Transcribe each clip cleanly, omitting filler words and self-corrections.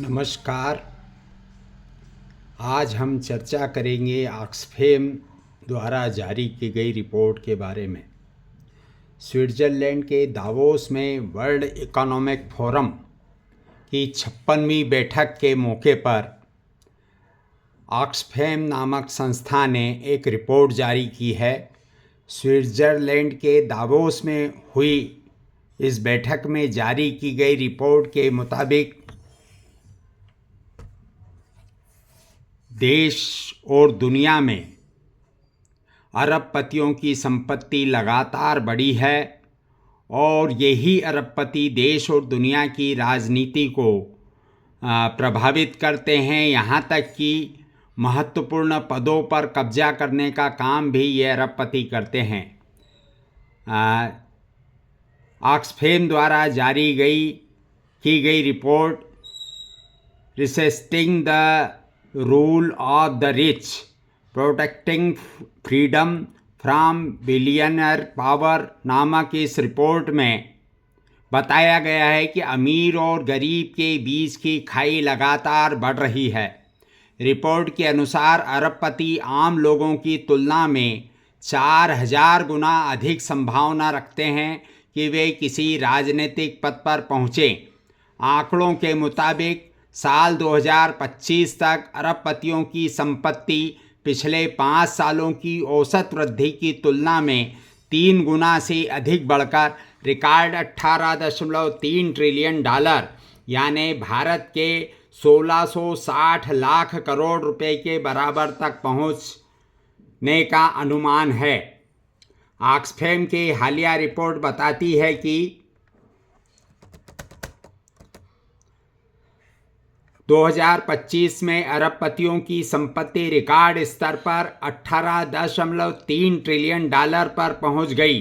नमस्कार। आज हम चर्चा करेंगे ऑक्सफैम द्वारा जारी की गई रिपोर्ट के बारे में। स्विट्ज़रलैंड के दावोस में वर्ल्ड इकोनॉमिक फोरम की 56वीं बैठक के मौके पर ऑक्सफैम नामक संस्था ने एक रिपोर्ट जारी की है। स्विट्ज़रलैंड के दावोस में हुई इस बैठक में जारी की गई रिपोर्ट के मुताबिक देश और दुनिया में अरबपतियों की संपत्ति लगातार बढ़ी है और यही अरबपति देश और दुनिया की राजनीति को प्रभावित करते हैं। यहाँ तक कि महत्वपूर्ण पदों पर कब्जा करने का काम भी ये अरबपति करते हैं। ऑक्सफैम द्वारा जारी की गई report resisting the rule of the rich, protecting freedom from billionaire power नामक इस रिपोर्ट में बताया गया है कि अमीर और गरीब के बीच की खाई लगातार बढ़ रही है। रिपोर्ट के अनुसार अरबपति आम लोगों की तुलना में 4000 गुना अधिक संभावना रखते हैं कि वे किसी राजनीतिक पद पर पहुँचें। आंकड़ों के मुताबिक साल 2025 तक अरबपतियों की संपत्ति पिछले 5 सालों की औसत वृद्धि की तुलना में 3 गुना से अधिक बढ़कर रिकॉर्ड 18.3 ट्रिलियन डॉलर यानी भारत के 1660 लाख करोड़ रुपए के बराबर तक पहुंचने का अनुमान है। ऑक्सफैम की हालिया रिपोर्ट बताती है कि 2025 में अरबपतियों की संपत्ति रिकॉर्ड स्तर पर 18.3 ट्रिलियन डॉलर पर पहुंच गई,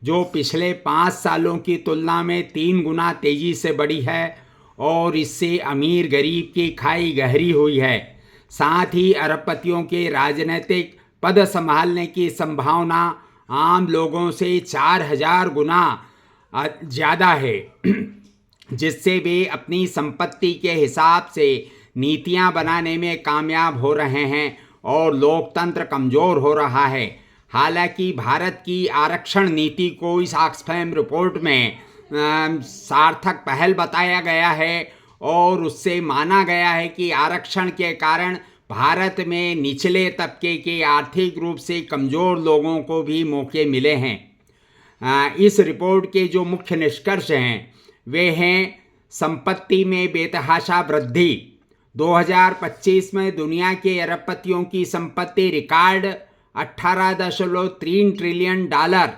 जो पिछले 5 सालों की तुलना में 3 गुना तेजी से बढ़ी है और इससे अमीर गरीब की खाई गहरी हुई है। साथ ही अरबपतियों के राजनीतिक पद संभालने की संभावना आम लोगों से 4000 गुना ज़्यादा है, जिससे वे अपनी संपत्ति के हिसाब से नीतियां बनाने में कामयाब हो रहे हैं और लोकतंत्र कमज़ोर हो रहा है। हालांकि भारत की आरक्षण नीति को इस ऑक्सफैम रिपोर्ट में सार्थक पहल बताया गया है और उससे माना गया है कि आरक्षण के कारण भारत में निचले तबके के आर्थिक रूप से कमज़ोर लोगों को भी मौके मिले हैं। इस रिपोर्ट के जो मुख्य निष्कर्ष हैं वे हैं संपत्ति में बेतहाशा वृद्धि। 2025 में दुनिया के अरबपतियों की संपत्ति रिकॉर्ड 18.3 ट्रिलियन डॉलर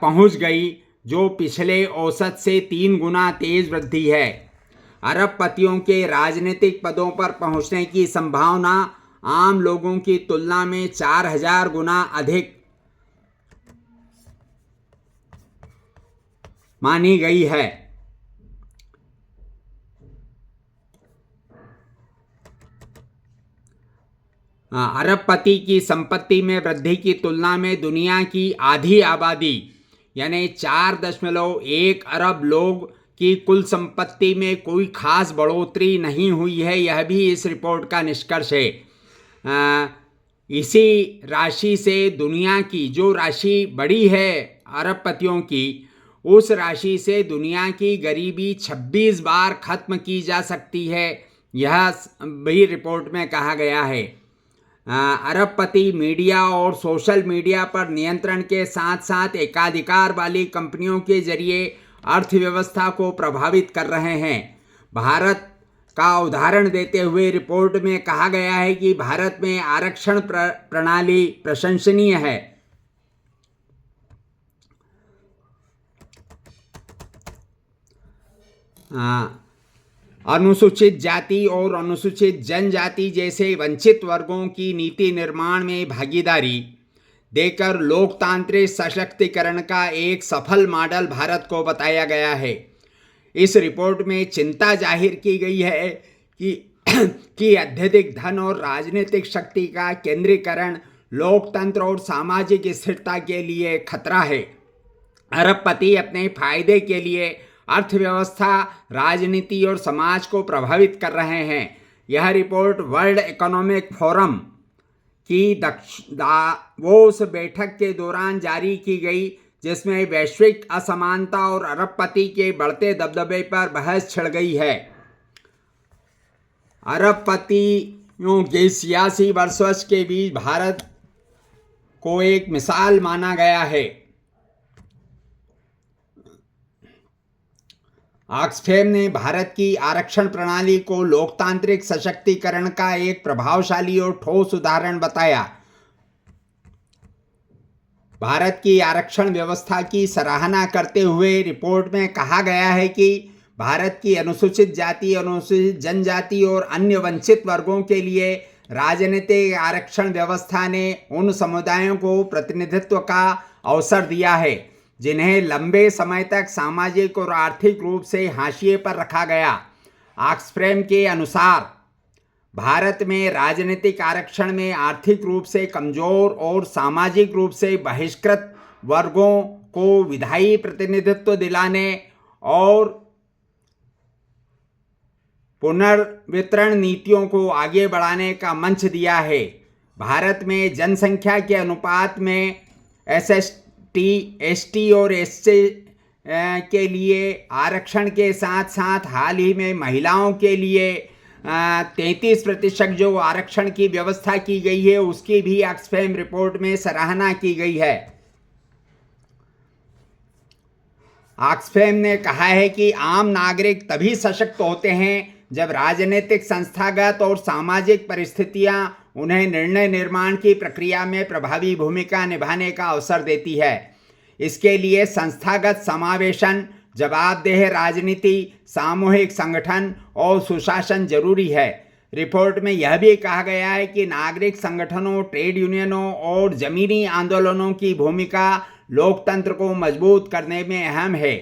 पहुंच गई, जो पिछले औसत से 3 गुना तेज वृद्धि है। अरबपतियों के राजनीतिक पदों पर पहुंचने की संभावना आम लोगों की तुलना में 4000 गुना अधिक मानी गई है। अरबपति की संपत्ति में वृद्धि की तुलना में दुनिया की आधी आबादी यानी 4.1 अरब लोग की कुल संपत्ति में कोई खास बढ़ोतरी नहीं हुई है। यह भी इस रिपोर्ट का निष्कर्ष है। इसी राशि से दुनिया की जो राशि बढ़ी है अरबपतियों की, उस राशि से दुनिया की गरीबी 26 बार खत्म की जा सकती है, यह भी रिपोर्ट में कहा गया है। अरबपति मीडिया और सोशल मीडिया पर नियंत्रण के साथ साथ एकाधिकार वाली कंपनियों के जरिए अर्थव्यवस्था को प्रभावित कर रहे हैं। भारत का उदाहरण देते हुए रिपोर्ट में कहा गया है कि भारत में आरक्षण प्रणाली प्रशंसनीय है। अनुसूचित जाति और अनुसूचित जनजाति जैसे वंचित वर्गों की नीति निर्माण में भागीदारी देकर लोकतांत्रिक सशक्तिकरण का एक सफल मॉडल भारत को बताया गया है। इस रिपोर्ट में चिंता जाहिर की गई है कि अत्यधिक धन और राजनीतिक शक्ति का केंद्रीकरण लोकतंत्र और सामाजिक स्थिरता के लिए खतरा है। अरबपति अपने फायदे के लिए अर्थव्यवस्था, राजनीति और समाज को प्रभावित कर रहे हैं। यह रिपोर्ट वर्ल्ड इकोनॉमिक फोरम की दावोस बैठक के दौरान जारी की गई, जिसमें वैश्विक असमानता और अरबपति के बढ़ते दबदबे पर बहस छिड़ गई है। अरबपतियों के 86 वर्ष के बीच भारत को एक मिसाल माना गया है। ऑक्सफैम ने भारत की आरक्षण प्रणाली को लोकतांत्रिक सशक्तिकरण का एक प्रभावशाली और ठोस उदाहरण बताया। भारत की आरक्षण व्यवस्था की सराहना करते हुए रिपोर्ट में कहा गया है कि भारत की अनुसूचित जाति, अनुसूचित जनजाति और अन्य वंचित वर्गों के लिए राजनीतिक आरक्षण व्यवस्था ने उन समुदायों को प्रतिनिधित्व का अवसर दिया है जिन्हें लंबे समय तक सामाजिक और आर्थिक रूप से हाशिए पर रखा गया। ऑक्सफैम के अनुसार भारत में राजनीतिक आरक्षण में आर्थिक रूप से कमजोर और सामाजिक रूप से बहिष्कृत वर्गों को विधायी प्रतिनिधित्व दिलाने और पुनर्वितरण नीतियों को आगे बढ़ाने का मंच दिया है। भारत में जनसंख्या के अनुपात में SST, ST और SC के लिए आरक्षण के साथ साथ हाल ही में महिलाओं के लिए 33% जो आरक्षण की व्यवस्था की गई है उसकी भी ऑक्सफैम रिपोर्ट में सराहना की गई है। ऑक्सफैम ने कहा है कि आम नागरिक तभी सशक्त होते हैं जब राजनीतिक, संस्थागत और सामाजिक परिस्थितियां उन्हें निर्णय निर्माण की प्रक्रिया में प्रभावी भूमिका निभाने का अवसर देती है। इसके लिए संस्थागत समावेशन, जवाबदेह राजनीति, सामूहिक संगठन और सुशासन जरूरी है। रिपोर्ट में यह भी कहा गया है कि नागरिक संगठनों, ट्रेड यूनियनों और जमीनी आंदोलनों की भूमिका लोकतंत्र को मजबूत करने में अहम है।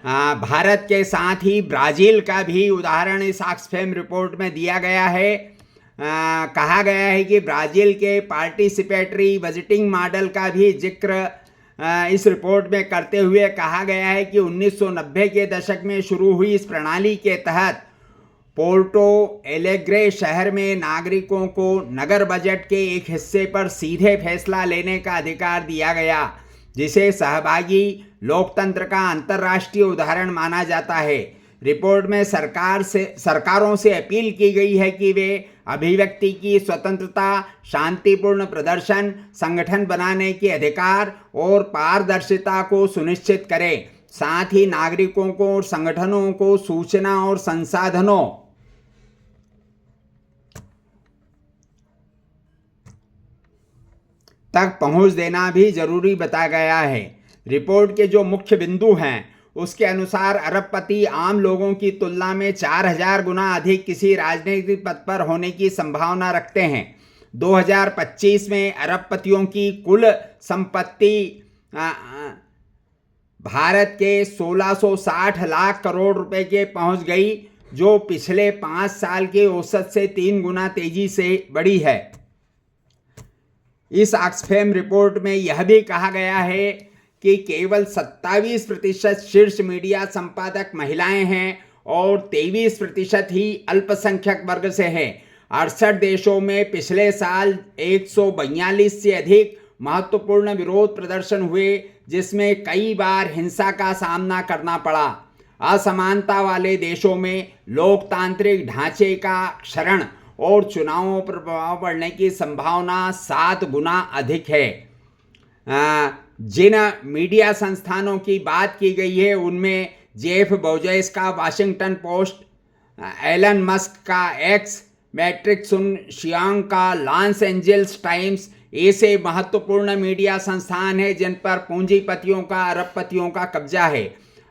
भारत के साथ ही ब्राज़ील का भी उदाहरण इस ऑक्सफैम रिपोर्ट में दिया गया है। कहा गया है कि ब्राज़ील के पार्टिसिपेटरी बजटिंग मॉडल का भी जिक्र इस रिपोर्ट में करते हुए कहा गया है कि 1990 के दशक में शुरू हुई इस प्रणाली के तहत पोर्टो एलेग्रे शहर में नागरिकों को नगर बजट के एक हिस्से पर सीधे फैसला लेने का अधिकार दिया गया, जिसे सहभागी लोकतंत्र का अंतर्राष्ट्रीय उदाहरण माना जाता है। रिपोर्ट में सरकारों से अपील की गई है कि वे अभिव्यक्ति की स्वतंत्रता, शांतिपूर्ण प्रदर्शन, संगठन बनाने के अधिकार और पारदर्शिता को सुनिश्चित करें। साथ ही नागरिकों को और संगठनों को सूचना और संसाधनों तक पहुंच देना भी जरूरी बताया गया है। रिपोर्ट के जो मुख्य बिंदु हैं उसके अनुसार अरबपति आम लोगों की तुलना में 4000 गुना अधिक किसी राजनीतिक पद पर होने की संभावना रखते हैं। 2025 में अरबपतियों की कुल संपत्ति भारत के 1660 लाख करोड़ रुपए के पहुंच गई, जो पिछले 5 साल के औसत से 3 गुना तेजी से बढ़ी है। इस ऑक्सफैम रिपोर्ट में यह भी कहा गया है कि केवल 27% शीर्ष मीडिया संपादक महिलाएं हैं और 23% ही अल्पसंख्यक वर्ग से हैं। 68 देशों में पिछले साल 142 से अधिक महत्वपूर्ण विरोध प्रदर्शन हुए, जिसमें कई बार हिंसा का सामना करना पड़ा। असमानता वाले देशों में लोकतांत्रिक ढांचे का क्षरण और चुनावों पर प्रभाव पड़ने की संभावना 7 गुना अधिक है। जिन मीडिया संस्थानों की बात की गई है उनमें जेफ बेजोस का वाशिंगटन पोस्ट, एलन मस्क का एक्स, मैट्रिक सुन शियांग का लॉस एंजल्स टाइम्स ऐसे महत्वपूर्ण मीडिया संस्थान हैं जिन पर पूंजीपतियों का, अरबपतियों का कब्जा है।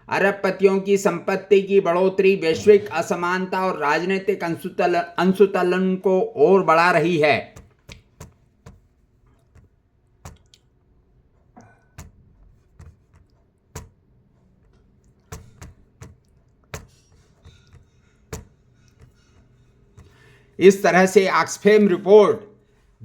अरबपतियों की संपत्ति की बढ़ोतरी वैश्विक असमानता और राजनीतिक अंशुतलन को और बढ़ा रही है। इस तरह से ऑक्सफैम रिपोर्ट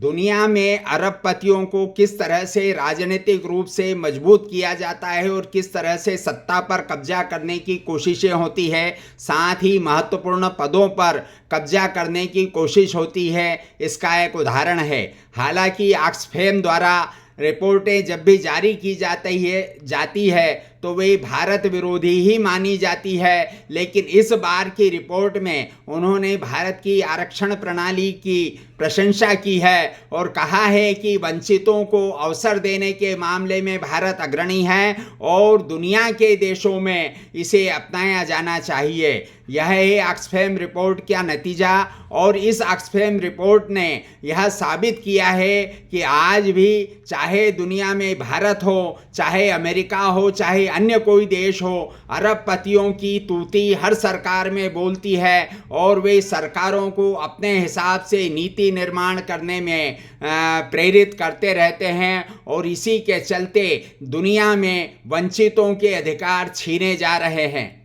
दुनिया में अरबपतियों को किस तरह से राजनीतिक रूप से मजबूत किया जाता है और किस तरह से सत्ता पर कब्जा करने की कोशिशें होती है, साथ ही महत्वपूर्ण पदों पर कब्जा करने की कोशिश होती है, इसका एक उदाहरण है। हालांकि ऑक्सफैम द्वारा रिपोर्टें जब भी जारी की जाती है तो वे भारत विरोधी ही मानी जाती है, लेकिन इस बार की रिपोर्ट में उन्होंने भारत की आरक्षण प्रणाली की प्रशंसा की है और कहा है कि वंचितों को अवसर देने के मामले में भारत अग्रणी है और दुनिया के देशों में इसे अपनाया जाना चाहिए। यह है ऑक्सफैम रिपोर्ट का नतीजा, और इस ऑक्सफैम रिपोर्ट ने यह साबित किया है कि आज भी चाहे दुनिया में भारत हो, चाहे अमेरिका हो, चाहे अन्य कोई देश हो, अरबपतियों की तूती हर सरकार में बोलती है और वे सरकारों को अपने हिसाब से नीति निर्माण करने में प्रेरित करते रहते हैं और इसी के चलते दुनिया में वंचितों के अधिकार छीने जा रहे हैं।